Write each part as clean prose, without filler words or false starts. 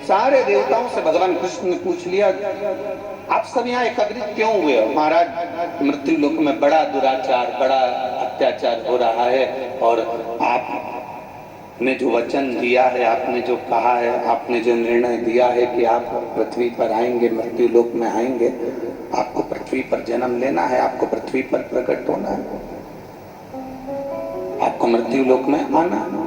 सारे देवताओं से भगवान कृष्ण ने पूछ लिया, आप सब यहाँ एकत्रित क्यों हुए हो? महाराज, मृत्यु लोक में बड़ा दुराचार, बड़ा अत्याचार हो रहा है, और आपने जो वचन दिया है, आपने जो कहा है, आपने जो निर्णय दिया है कि आप पृथ्वी पर आएंगे, मृत्यु लोक में आएंगे, आपको पृथ्वी पर जन्म लेना है, आपको पृथ्वी पर प्रकट होना है, आपको मृत्यु लोक में आना है।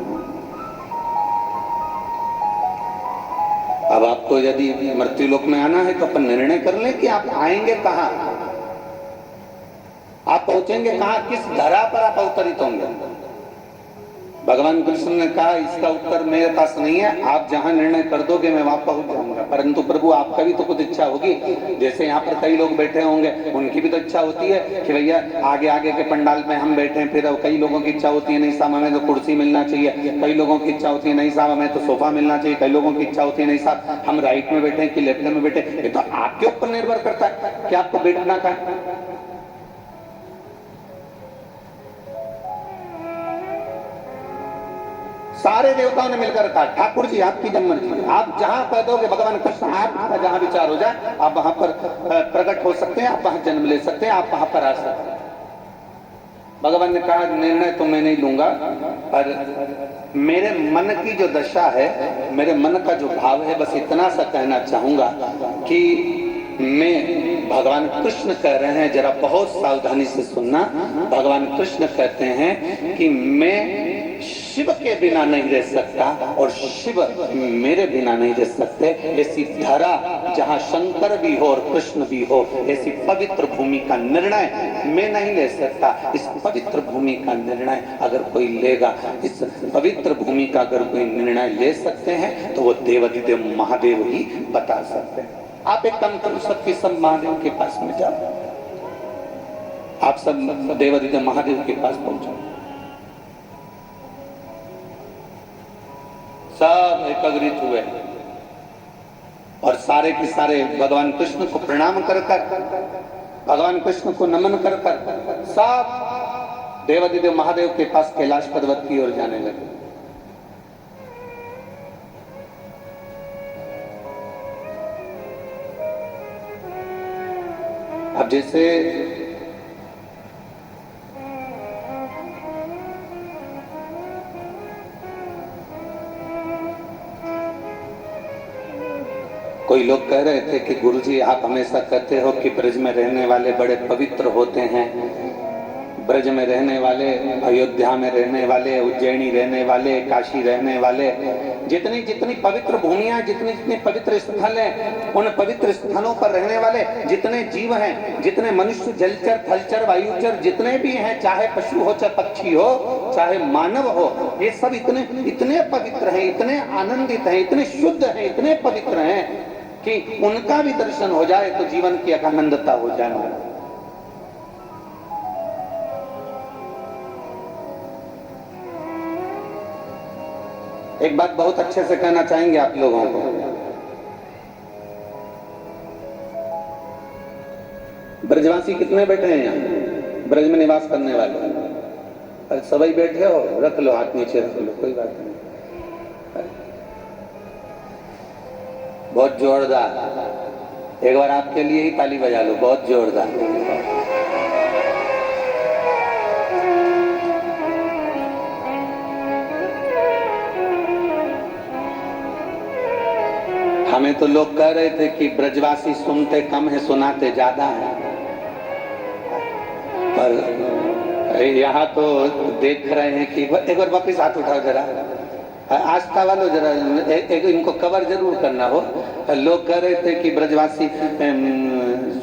अब आपको यदि मृत्यु लोक में आना है तो अपन निर्णय कर लें कि आप आएंगे कहां, आप पहुंचेंगे कहां, किस धरा पर आप अवतरित होंगे। भगवान कृष्ण ने कहा, इसका उत्तर मेरे पास नहीं है, आप जहां निर्णय कर दोगे मैं वहां पहुंच जाऊंगा। परंतु प्रभु, आपका भी तो कुछ इच्छा होगी, जैसे यहाँ पर कई लोग बैठे होंगे, उनकी भी तो इच्छा होती है कि भैया आगे आगे के पंडाल में हम बैठे, फिर कई लोगों की इच्छा होती है नहीं साहब हमें तो कुर्सी मिलना चाहिए, कई लोगों की इच्छा होती है नहीं साहब हमें तो सोफा मिलना चाहिए, कई लोगों की इच्छा होती है नहीं साहब हम राइट में बैठे कि लेफ्ट में बैठे। ये तो आपके ऊपर निर्भर करता है कि आपको बैठना का है। सारे देवताओं ने मिलकर कहा, ठाकुर जी आपकी जब मर्जी, आप जहां कह दोगे भगवान कृष्ण, आपका जहां विचार हो जाए आप वहां पर प्रकट हो सकते हैं, आप वहां जन्म ले सकते हैं, आप वहां पर आ सकते हैं। भगवान ने कहा, निर्णय तो मैं नहीं लूंगा, पर मेरे मन की जो दशा है, मेरे मन का जो भाव है, बस इतना सा कहना चाहूंगा कि मैं, भगवान कृष्ण कह रहे हैं, जरा बहुत सावधानी से सुनना, भगवान कृष्ण कहते हैं कि मैं शिव के बिना नहीं रह सकता और शिव मेरे बिना नहीं रह सकते। ऐसी धरा जहां शंकर भी हो और कृष्ण भी हो, ऐसी पवित्र भूमि का निर्णय मैं नहीं ले सकता। इस पवित्र भूमि का निर्णय अगर कोई लेगा, इस पवित्र भूमि का अगर कोई निर्णय ले सकते हैं तो वो देवाधिदेव महादेव ही बता सकते हैं। आप एक काम करो, सबके सब महादेव के पास में जाओ, आप सब देवाधिदेव महादेव के पास पहुंचो, सब एकत्रित हुए और सारे के सारे भगवान कृष्ण को प्रणाम कर कर, भगवान कृष्ण को नमन कर कर, सब देवाधिदेव महादेव के पास कैलाश पर्वत की ओर जाने लगे। अब जैसे कोई लोग कह रहे थे कि गुरुजी आप हमेशा कहते हो कि ब्रज में रहने वाले बड़े पवित्र होते हैं, ब्रज में रहने वाले, अयोध्या में रहने वाले, उज्जैनी रहने वाले, काशी रहने वाले, जितनी जितनी पवित्र भूमियां, जितनी जितनी पवित्र स्थल हैं, उन पवित्र स्थलों पर रहने वाले जितने जीव हैं, जितने मनुष्य, जलचर, थलचर, वायुचर जितने भी हैं, चाहे पशु हो, चाहे पक्षी हो, चाहे मानव हो, ये सब इतने इतने पवित्र हैं, इतने आनंदित हैं, इतने शुद्ध हैं, इतने पवित्र हैं कि उनका भी दर्शन हो जाए तो जीवन की आनंदता हो जाए। एक बात बहुत अच्छे से कहना चाहेंगे आप लोगों को, ब्रजवासी कितने बैठे हैं यहाँ, ब्रज में निवास करने वाले? अरे सभी बैठे हो, रख लो हाथ नीचे, रख लो, कोई बात नहीं। बहुत जोरदार, एक बार आपके लिए ही ताली बजा लो, बहुत जोरदार। हमें तो लोग कह रहे थे कि ब्रजवासी सुनते कम है, सुनाते ज्यादा है, पर यहाँ तो देख रहे हैं कि एक बार वापिस हाथ उठाओ जरा, आस्था वालों जरा, एक इनको कवर जरूर करना हो। लोग कह रहे थे कि ब्रजवासी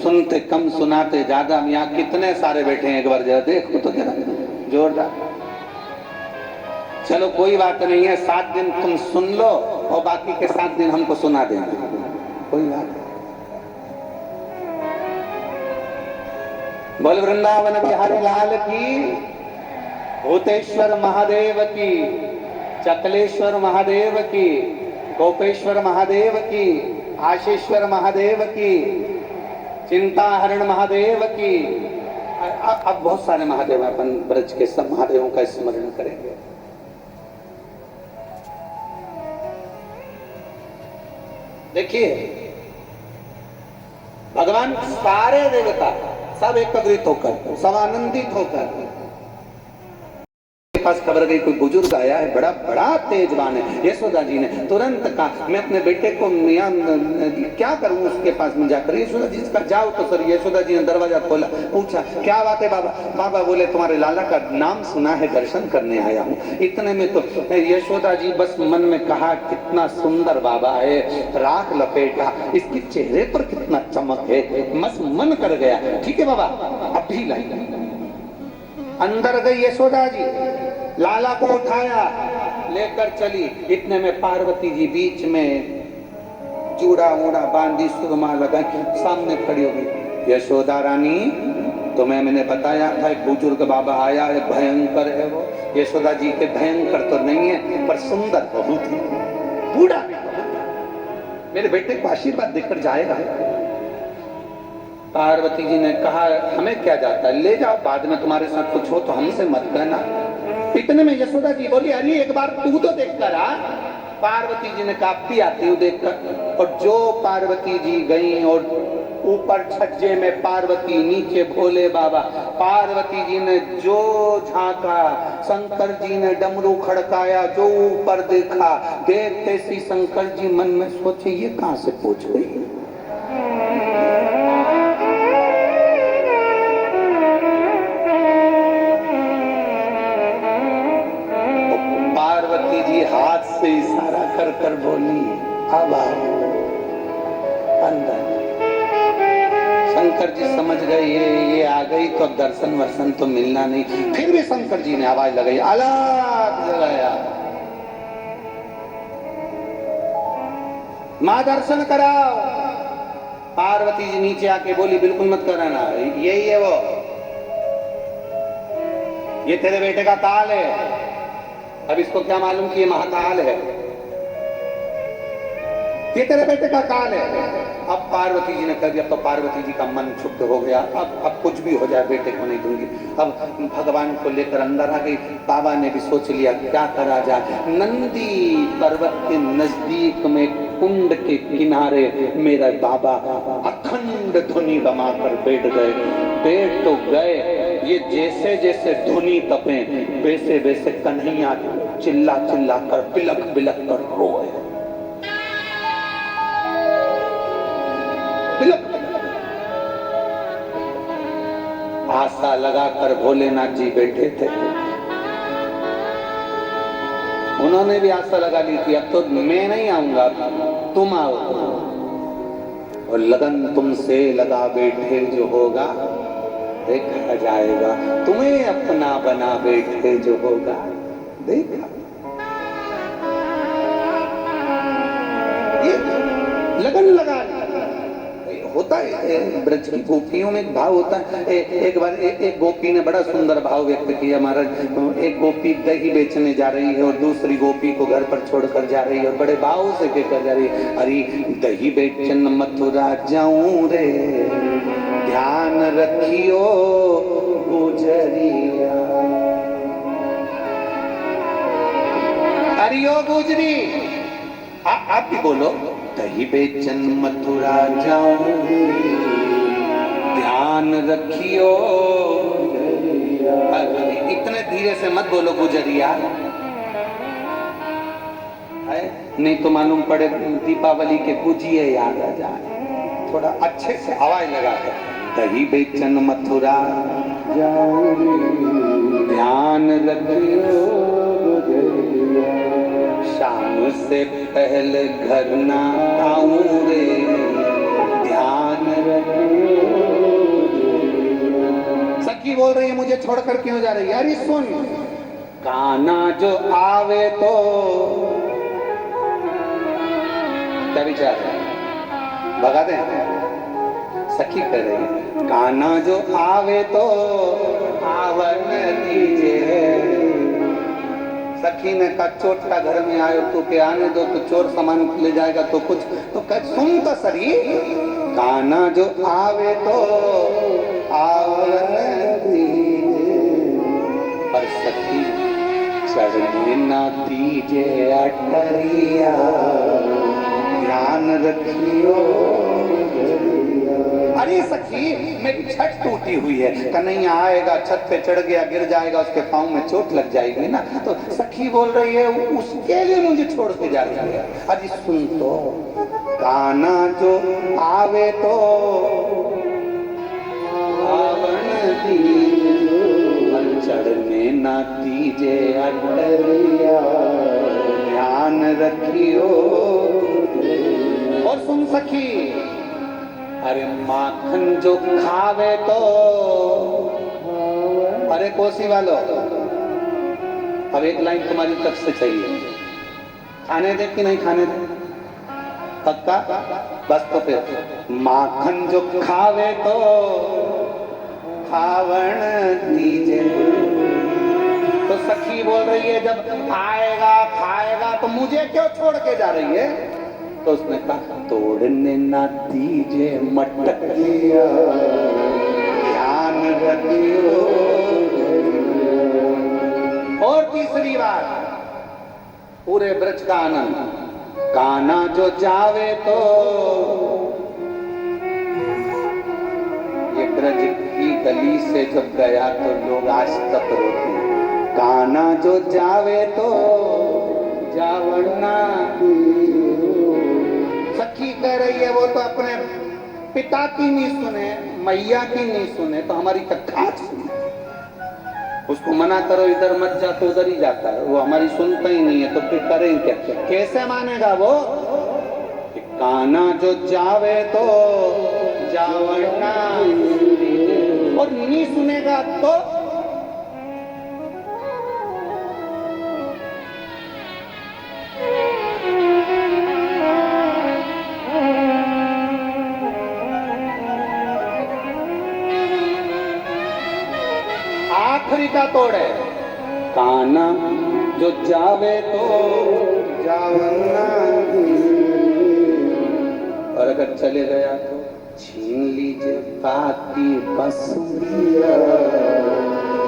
सुनते कम सुनाते ज्यादा, यहाँ कितने सारे बैठे हैं, एक बार जरा देखो तो जरा जोरदार। चलो कोई बात नहीं है, 7 दिन तुम सुन लो और बाकी के 7 दिन हमको सुना देंगे, कोई बात नहीं। बोल वृंदावन बिहारी लाल की, भूतेश्वर महादेव की, चकलेश्वर महादेव की, गोपेश्वर महादेव की, आशीश्वर महादेव की, चिंताहरण महादेव की, अब बहुत सारे महादेव हैं, अपन ब्रज के सब महादेवों का स्मरण करेंगे। देखिए भगवान सारे देवता सब एकत्रित होकर, सब आनंदित होकर पास खबर गई कोई बुजुर्ग आया है, बड़ा बड़ा तेजवान है। यशोदा जी ने तुरंत कहा मैं अपने बेटे को मियां क्या करूं उसके पास में जाकर। यशोदा जी का जाओ तो सर। यशोदा जी ने दरवाजा खोला, पूछा क्या बात है बाबा। बाबा बोले तुम्हारे लाला का नाम सुना है, दर्शन करने आया हूँ। इतने में तो यशोदा जी बस मन में कहा कितना सुंदर बाबा है, राख लपेटा, इसके चेहरे पर कितना चमक है, बस मन कर गया। ठीक है बाबा अभी लाई। अंदर गई यशोदा जी, लाला को उठाया, लेकर चली। इतने में पार्वती जी बीच में चूड़ा वूड़ा बांधी, सुरमा लगाई, सामने खड़ी हो गई। यशोदा रानी तुम्हें मैंने बताया था एक बुजुर्ग बाबा आया है, भयंकर है वो। यशोदा जी के भयंकर तो नहीं है पर सुंदर बहुत है, बूढ़ा मेरे बेटे को आशीर्वाद देकर जाएगा। पार्वती जी ने कहा हमें क्या जाता है, ले जाओ, बाद में तुम्हारे साथ कुछ हो तो हमसे मत कहना। इतने में यशोदा जी बोली अरे एक बार तू तो देख कर आ। पार्वती जी ने कहा भी आती हूँ देख कर। और जो पार्वती जी गई और ऊपर छज्जे में पार्वती, नीचे भोले बाबा। पार्वती जी ने जो झांका, शंकर जी ने डमरू खड़काया, जो ऊपर देखा, देखते सी शंकर जी मन में सोचे ये कहां से पूछ गई। पार्वती जी हाथ से इशारा कर कर बोली अब आओ अंदर। शंकर जी समझ गए ये आ गई तो दर्शन वर्शन तो मिलना नहीं। फिर भी शंकर जी ने आवाज लगाई अलग जगाया, मां दर्शन कराओ। पार्वती जी नीचे आके बोली बिल्कुल मत कराना, यही है वो, ये तेरे बेटे का काल है। अब इसको क्या मालूम कि ये महाकाल है, ये तेरे बेटे का काल है। अब पार्वती जी ने कह दिया तो पार्वती जी का मन क्षुब्ध हो गया। अब कुछ भी हो जाए बेटे को नहीं दूंगी। अब भगवान को लेकर अंदर आ गई। बाबा ने भी सोच लिया क्या करा जाए। नंदी पर्वत के नजदीक में कुंड के किनारे मेरा बाबा अखंड धुनी बमा कर बैठ गए। बैठ तो गए, ये जैसे जैसे धुनी तपे वैसे वैसे कन्हैया चिल्ला चिल्ला कर बिलक बिलक कर रोए। आशा लगाकर भोलेनाथ जी बैठे थे। उन्होंने भी आशा लगा ली थी अब तो मैं नहीं आऊंगा, तुम आओ। और लगन तुमसे लगा बैठे जो होगा देखा जाएगा, तुम्हें अपना बना बैठे जो होगा देखा। ये लगन लगा होता है। ब्रज की गोपियों में एक भाव होता है। एक बार एक गोपी ने बड़ा सुंदर भाव व्यक्त किया। महाराज एक गोपी दही बेचने जा रही है और दूसरी गोपी को घर पर छोड़कर जा रही है और बड़े भाव से कहकर जा रही है अरे दही बेचन मथुरा जाऊं रे, ध्यान रखियो गुजरिया। अरे ओ गुजरी आप भी बोलो दही बेचन मथुरा जाऊं, ध्यान रखियो। इतने धीरे से मत बोलो गुजरिया, नहीं तो मालूम पड़े दीपावली के गुजिए याद आ जाए। थोड़ा अच्छे से आवाज लगा कर दही बेचन मथुरा जाऊं, ध्यान रखियो गुजरिया। शाम से पहले घर ना आऊं रे, ध्यान रखियो। सखी बोल रही है मुझे छोड़कर क्यों जा रही है। अरे सुन, कान्हा जो आवे तो क्या विचार है, भगा दे। सखी कह रही है कान्हा जो आवे तो आवन दीजिए। सखी ने कहा चोटका घर में आयो तो के आने दो, तो चोर सामान ले जाएगा तो कुछ तो कह सुन तो सरी, कान्हा जो आवे तो आवन पर सखी चढ़ने ना दीजे अटरिया, ध्यान रखियो। अरे सखी मेरी छत टूटी हुई है, कन्हैया आएगा छत पे चढ़ गया गिर जाएगा, उसके पाँव में चोट लग जाएगी ना, तो सखी बोल रही है उसके लिए मुझे छोड़ के जा रही है। अरे सुन तो, काना जो आवे तो चढ़ने ना दीजे अटरिया, ध्यान रखियो। और सुन सखी, अरे माखन जो खावे तो, अरे कोसी वालों अब एक लाइन तुम्हारी तरफ से चाहिए, खाने दे कि नहीं खाने दे? पक्का? बस तो फिर माखन जो खावे तो खावण दीजे। तो सखी बोल रही है जब आएगा खाएगा तो मुझे क्यों छोड़ के जा रही है? तो उसने कहा तोड़ने ना दीजे मटकिया, ध्यान रखियो। और तीसरी बात, पूरे ब्रज का आनंद, काना जो जावे तो, ये ब्रज की गली से जब गया तो लोग आज तक रोते हैं। काना जो जावे तो जावना। सखी कह रही है वो तो अपने पिता की नहीं सुने, मैया की नहीं सुने, तो हमारी कथा सुने। उसको मना करो इधर मत जा तो उधर ही जाता है, वो हमारी सुनता ही नहीं है, तो फिर करें क्या? कैसे मानेगा वो? काना जो जावे तो जावना, और नहीं सुनेगा तो आखिरी का तोड़ है, काना जो जावे तो जावना, और अगर चले गया तो छीन लीजिए बाकी बंसुरिया,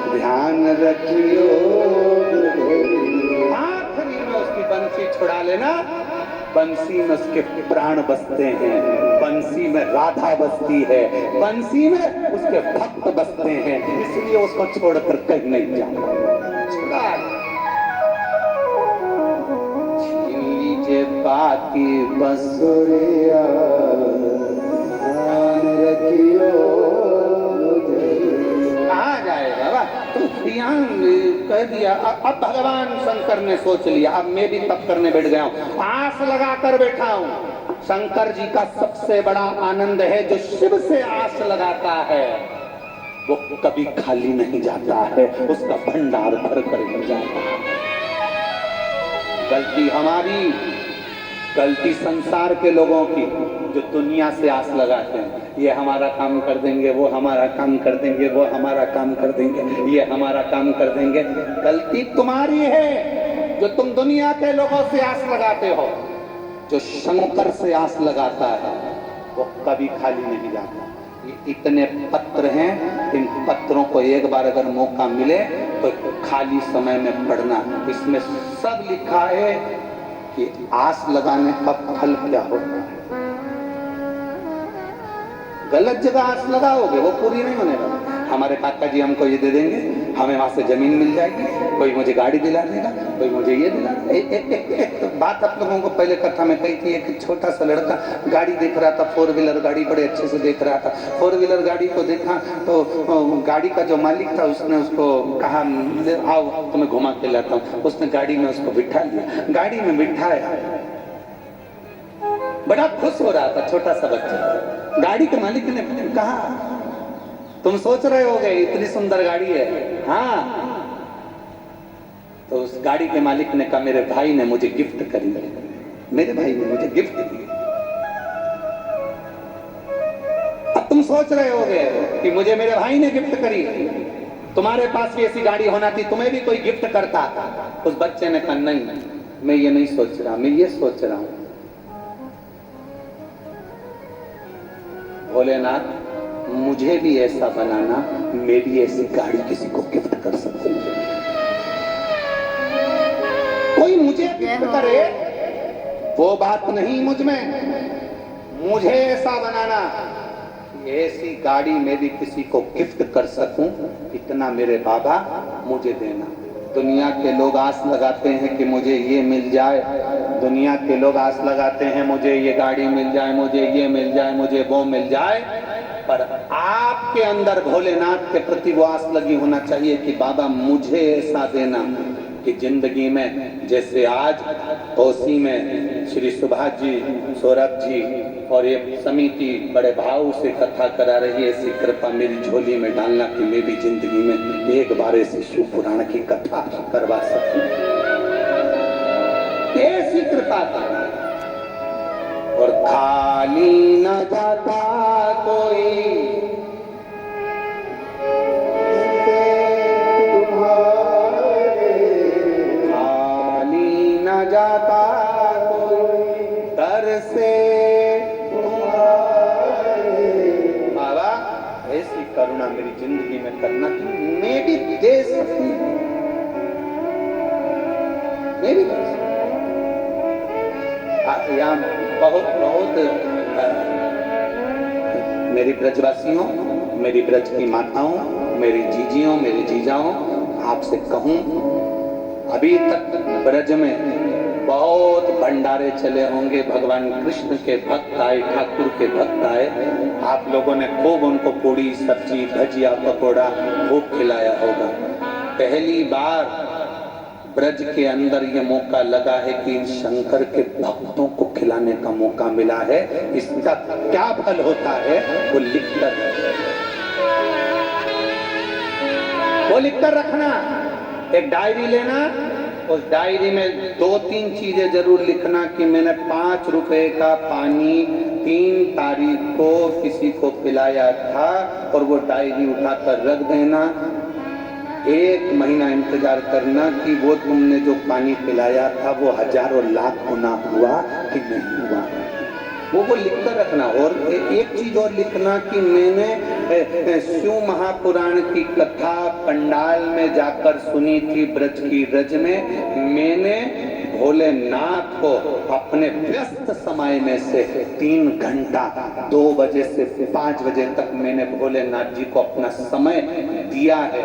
ध्यान रखियो। आखिरी में उसकी बंसी छुड़ा लेना, बंसी में उसके प्राण बसते हैं, बंसी में राधा बसती है, बंसी में उसके भक्त बसते हैं, इसलिए उसको छोड़कर कहीं नहीं जाना। छुड़ा छीन लीजिए बाकी बंसुरिया, कहाँ जाएगा बा? तो यहाँ कह दिया। अब भगवान शंकर ने सोच लिया, अब मैं भी तप करने बैठ गया हूँ, आस लगा कर बैठा हूँ। शंकर जी का सबसे बड़ा आनंद है, जो शिव से आस लगाता है वो कभी खाली नहीं जाता है, उसका भंडार भर कर मिल जाता है। गलती हमारी, गलती संसार के लोगों की, जो दुनिया से आस लगाते हैं, ये हमारा काम कर देंगे, वो हमारा काम कर देंगे, वो हमारा काम कर देंगे, ये हमारा काम कर देंगे। गलती तुम्हारी है जो तुम दुनिया के लोगों से आस लगाते हो। जो शंकर से आस लगाता है वो कभी खाली नहीं जाता। ये इतने पत्र हैं, इन पत्रों को एक बार अगर मौका मिले तो खाली समय में पढ़ना। इसमें सब लिखा है कि आस लगाने का फल क्या होता है। गलत जगह आस लगाओगे वो पूरी नहीं होने वाली। हमारे काका जी हमको ये दे देंगे, हमें वहां से जमीन मिल जाएगी, कोई मुझे गाड़ी दिला देगा, कोई मुझे ये दिला देगा। एक तो बात आप लोगों को पहले कथा में कही थी, एक छोटा सा लड़का गाड़ी देख रहा था, 4 व्हीलर गाड़ी बड़े अच्छे से देख रहा था। 4 व्हीलर गाड़ी को देखा तो गाड़ी का जो मालिक था उसने उसको कहा आओ तुम्हें घुमा के लाता हूँ। उसने गाड़ी में उसको बिठा लिया, गाड़ी में बिठाया, बड़ा खुश हो रहा था छोटा सा बच्चा। गाड़ी के मालिक ने कहा तुम सोच रहे होगे इतनी सुंदर गाड़ी है। हाँ, तो उस गाड़ी के मालिक ने कहा मेरे भाई ने मुझे गिफ्ट करी, मेरे भाई ने मुझे गिफ्ट दी। अब तुम सोच रहे होगे कि मुझे मेरे भाई ने गिफ्ट करी, तुम्हारे पास भी ऐसी गाड़ी होना थी, तुम्हें भी कोई गिफ्ट करता। उस बच्चे ने कहा नहीं, मैं ये नहीं सोच रहा, मैं ये सोच रहा हूं भोलेनाथ मुझे भी ऐसा बनाना, मेरी ऐसी गाड़ी किसी को गिफ्ट कर सकूं। कोई मुझे गिफ्ट करे वो बात नहीं मुझ में, मुझे ऐसा बनाना, ऐसी गाड़ी मैं भी किसी को गिफ्ट कर सकूं, इतना मेरे बाबा मुझे देना। दुनिया के लोग आस लगाते हैं कि मुझे ये मिल जाए, दुनिया के लोग आस लगाते हैं मुझे ये गाड़ी मिल जाए, मुझे ये मिल जाए, मुझे वो मिल जाए, पर आपके अंदर भोलेनाथ के प्रति वो आस लगी होना चाहिए कि बाबा मुझे ऐसा देना कि जिंदगी में जैसे आज कोसी में श्री सुभाष जी, सौरभ जी और ये समिति बड़े भाव से कथा करा रही है, ऐसी कृपा मेरी झोली में डालना कि मैं भी जिंदगी में एक बार ऐसी शिव पुराण की कथा करवा सकूं, ऐसी कृपा करना। और खाली न जाता कोई जाता कोई दर से बाबा, ऐसी करुणा मेरी जिंदगी में करना कि मैं भी दे सकूं, मैं भी दे सकूं। यहाँ बहुत मेरी ब्रजवासियों, मेरी ब्रज की माताओं, मेरी जीजियों, मेरे जीजाओं, आपसे कहूं, अभी तक ब्रज में बहुत भंडारे चले होंगे, भगवान कृष्ण के भक्त आए, ठाकुर के भक्त आए, आप लोगों ने खूब उनको पूड़ी सब्जी भजिया पकौड़ा खूब खिलाया होगा। पहली बार ब्रज के अंदर ये मौका लगा है कि इन शंकर के भक्तों को खिलाने का मौका मिला है। इसका क्या फल होता है वो लिखकर रखना। एक डायरी लेना, उस डायरी में 2-3 चीजें जरूर लिखना कि मैंने 5 रुपए का पानी 3 तारीख को किसी को पिलाया था, और वो डायरी उठाकर रख देना। 1 महीना इंतजार करना कि वो तुमने जो पानी पिलाया था वो हजारों लाख गुना हुआ कि नहीं हुआ, वो लिखकर रखना। और एक चीज और लिखना कि मैंने शिव महापुराण की कथा पंडाल में जाकर सुनी थी ब्रज की रज में, मैंने भोलेनाथ को अपने व्यस्त समय में से 3 घंटा 2 बजे से 5 बजे तक मैंने भोलेनाथ जी को अपना समय दिया है।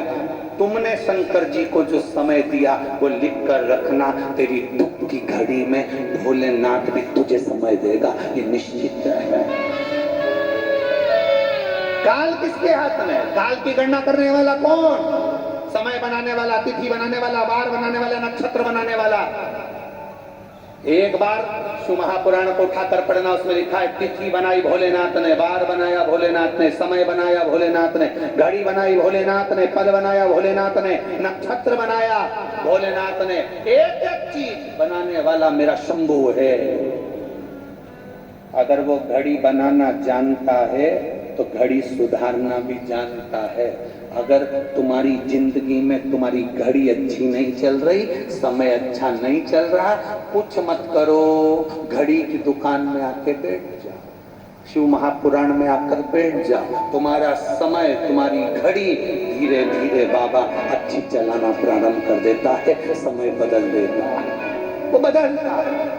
तुमने शंकर जी को जो समय दिया वो लिख कर रखना। तेरी दुख की घड़ी में भोलेनाथ भी तुझे समय देगा, ये निश्चित है। काल किसके हाथ में? काल की गणना करने वाला कौन? समय बनाने वाला, तिथि बनाने वाला, वार बनाने वाला, नक्षत्र बनाने वाला। एक बार शिव महापुराण को उठाकर पढ़ना, उसमें लिखा है तिथि बनाई भोलेनाथ ने, वार बनाया भोलेनाथ ने, समय बनाया भोलेनाथ ने, घड़ी बनाई भोलेनाथ ने, पद बनाया भोलेनाथ ने, नक्षत्र बनाया भोलेनाथ ने। एक एक चीज बनाने वाला मेरा शंभु है। अगर वो घड़ी बनाना जानता है तो घड़ी सुधारना भी जानता है। अगर तुम्हारी जिंदगी में तुम्हारी घड़ी अच्छी नहीं चल रही, समय अच्छा नहीं चल रहा, कुछ मत करो, घड़ी की दुकान में आके बैठ जाओ, शिव महापुराण में आकर बैठ जाओ। तुम्हारा समय, तुम्हारी घड़ी धीरे धीरे बाबा अच्छी चलाना प्रारंभ कर देता है, समय बदल देता है, वो बदलता है।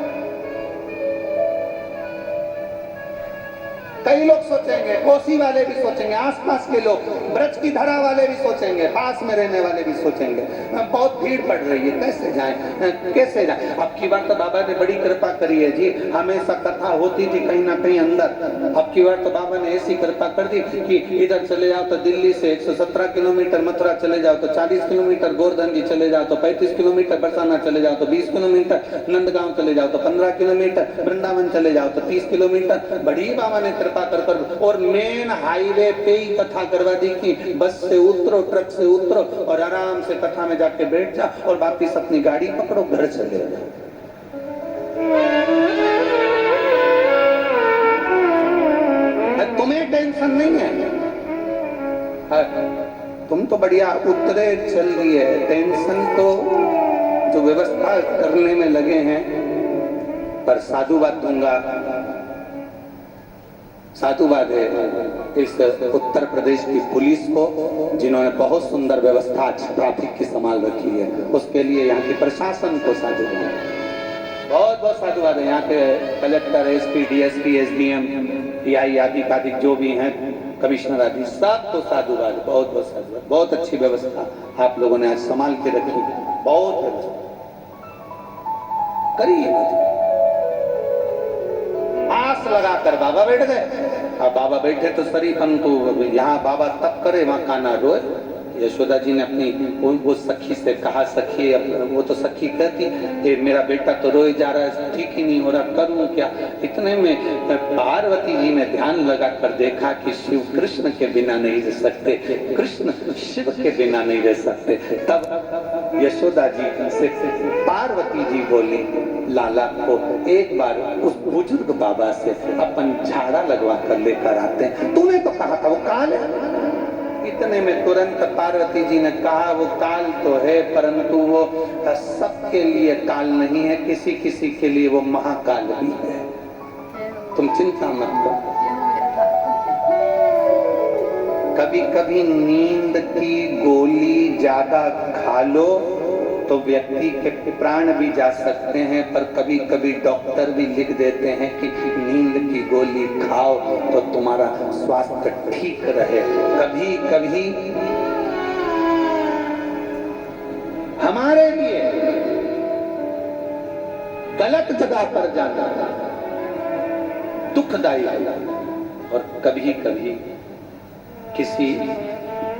कई लोग सोचेंगे, कोसी वाले भी सोचेंगे, आसपास के लोग, ब्रज की धरा वाले भी सोचेंगे, पास में रहने वाले भी सोचेंगे बहुत भीड़ पड़ रही है, कैसे जाएं, कैसे जाएं। अब की बार तो बाबा ने बड़ी कृपा करी है जी, हमेशा कथा होती थी कहीं ना कहीं अंदर। अब की बार तो बाबा ने ऐसी कृपा कर दी कि इधर चले जाओ तो दिल्ली से 117 किलोमीटर, मथुरा चले जाओ तो 40 किलोमीटर, गोवर्धन चले जाओ तो 35 किलोमीटर, बरसाना चले जाओ तो 20 किलोमीटर, नंदगांव चले जाओ तो 15 किलोमीटर, वृंदावन चले जाओ तो 30 किलोमीटर। बड़ी बाबा ने कृपा कर। और मेन हाईवे पे ही कथा करवा दी कि बस से उतरो, ट्रक से उतरो और आराम से कथा में जाके बैठ जा और वापिस अपनी गाड़ी पकड़ो, घर चले जाओ। तुम्हें टेंशन नहीं है, तुम तो बढ़िया उतरे चल रही है। टेंशन तो जो व्यवस्था करने में लगे हैं। पर साधुवाद दूंगा, साधुवाद है इस उत्तर प्रदेश की पुलिस को, जिन्होंने बहुत सुंदर व्यवस्था ट्रैफिक की संभाल रखी है, उसके लिए यहाँ के प्रशासन को साधुवाद, बहुत बहुत साधुवाद है। यहाँ के collector, SP, DSP, SDM, pi आदि आदि जो भी हैं, कमिश्नर आदि, सबको साधुवाद, बहुत बहुत साधुवाद। बहुत अच्छी व्यवस्था आप लोगों ने आज संभाल के रखी, बहुत व्यवस्था करिए। आस लगाकर बाबा बैठ गए। अब बाबा बैठे तो शरीफन को यहाँ बाबा तब करे वहां काना रोए। यशोदा जी ने अपनी वो सखी से कहा, सखी, वो तो सखी कहती मेरा बेटा तो रोए जा रहा है, ठीक ही नहीं हो रहा, करूं क्या। इतने में पार्वती जी ने ध्यान लगा कर देखा कि शिव कृष्ण के बिना नहीं रह सकते, कृष्ण शिव के बिना नहीं रह सकते। तब यशोदा जी से पार्वती जी बोली, लाला को एक बार उस बुजुर्ग बाबा से अपन झाड़ा लगवा कर लेकर आते हैं, तूने तो कहा था वो काल है। इतने में तुरंत पार्वती जी ने कहा, वो काल तो है परंतु वो सबके लिए काल नहीं है, किसी किसी के लिए वो महाकाल भी है, तुम चिंता मत करो। कभी कभी नींद की गोली ज्यादा खा लो तो व्यक्ति के प्राण भी जा सकते हैं, पर कभी कभी डॉक्टर भी लिख देते हैं कि नींद की गोली खाओ तो तुम्हारा स्वास्थ्य ठीक रहे। कभी कभी हमारे लिए गलत जगह पर जाना दुखदायी और कभी कभी किसी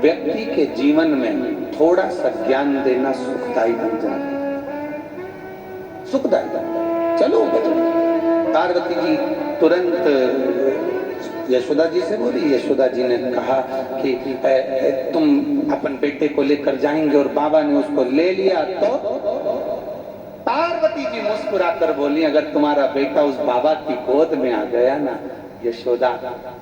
व्यक्ति के जीवन में थोड़ा सा ज्ञान देना सुखदायी बन जाता, सुखदायी। चलो पार्वती जी तुरंत यशोदा जी से बोली। यशोदा जी ने कहा कि तुम अपन बेटे को लेकर जाएंगे, और बाबा ने उसको ले लिया। तो पार्वती जी मुस्कुराकर बोली, अगर तुम्हारा बेटा उस बाबा की गोद में आ गया ना यशोदा,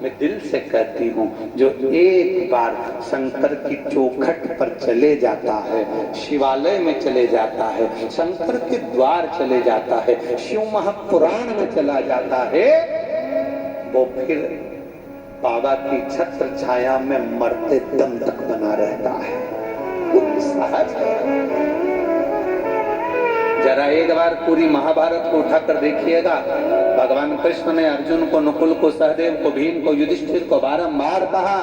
मैं दिल से कहती हूँ, जो एक बार शंकर की चौखट पर चले जाता है, शिवालय में चले जाता है, शंकर के द्वार चले जाता है, शिव महापुराण में चला जाता है, वो फिर बाबा की छत्र छाया में मरते दम तक बना रहता है। सहज है। जरा एक बार पूरी महाभारत को उठाकर देखिएगा, भगवान कृष्ण ने अर्जुन को, नकुल को, सहदेव को, भीम को, युधिष्ठिर को बारंबार कहा,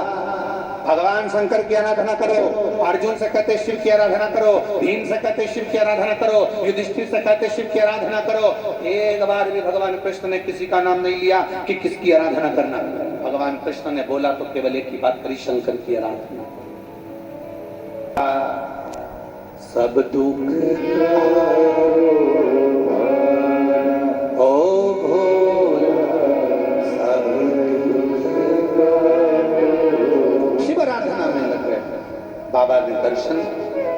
भगवान शंकर की आराधना करो। अर्जुन से कहते शिव की आराधना करो, भीम से कहते शिव की आराधना करो, युधिष्ठिर से कहते शिव की आराधना करो। एक बार भी भगवान कृष्ण ने किसी का नाम नहीं लिया कि किसकी आराधना करना। भगवान कृष्ण ने बोला तो केवल एक ही बात करी, शंकर की आराधना। सब दुख ओ भोला, सब शिव आराधना में लग गए। बाबा ने दर्शन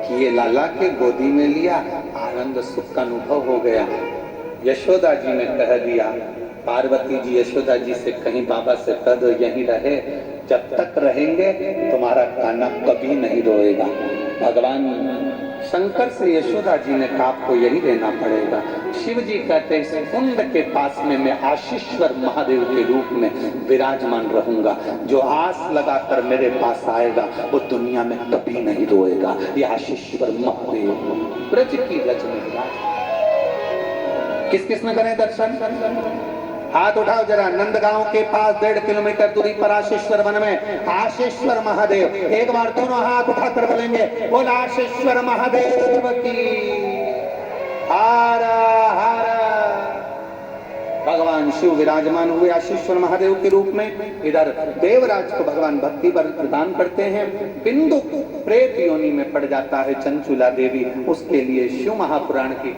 किए, लाला के गोदी में लिया, आनंद सुख का अनुभव हो गया। यशोदा जी ने कह दिया, पार्वती जी यशोदा जी से कहीं बाबा से कह दो यहीं रहे, जब तक रहेंगे तुम्हारा काना कभी नहीं रोएगा। भगवान शंकर से यशोदा जी ने कहा आपको यही रहना पड़ेगा। शिव जी कहते हैं इस कुंड के पास में मैं आशीश्वर महादेव के रूप में विराजमान रहूंगा, जो आस लगाकर मेरे पास आएगा वो दुनिया में कभी नहीं रोएगा। ये आशीश्वर महादेव ब्रज की रज में। किस किस में करें दर्शन? हाथ उठाओ जरा। नंदगांव के पास 1.5 किलोमीटर दूरी पर आशीश्वर वन में आशीश्वर महादेव। एक बार दोनों हाथ उठाकर बोलेंगे, बोल आशीश्वर महादेव की। हर हर। भगवान शिव विराजमान हुए आशीश्वर महादेव के रूप में। इधर देवराज को भगवान भक्ति वर प्रदान करते हैं। बिंदु प्रेत योनि में पड़ जाता है चंचुला देवी, उसके लिए शिव महापुराण की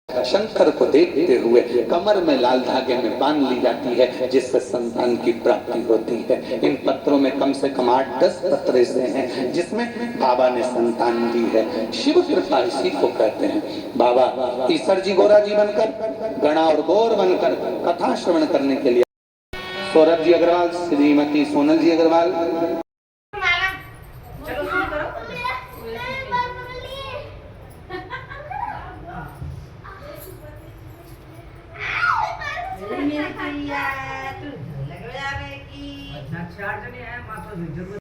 शंकर को देखते हुए कमर में लाल धागे में बांध ली जाती है, जिससे संतान की प्राप्ति होती है। इन पत्रों में कम से कम 8-10 पत्र ऐसे हैं जिसमें बाबा ने संतान दी है। शिव कृपा इसी को कहते हैं। बाबा ईसर जी गोरा जी बनकर, गणा और गौर बनकर कथा श्रवण करने के लिए सौरभ जी अग्रवाल, श्रीमती सोनल जी अग्रवाल, चार जने हैं माँ तो जरूरत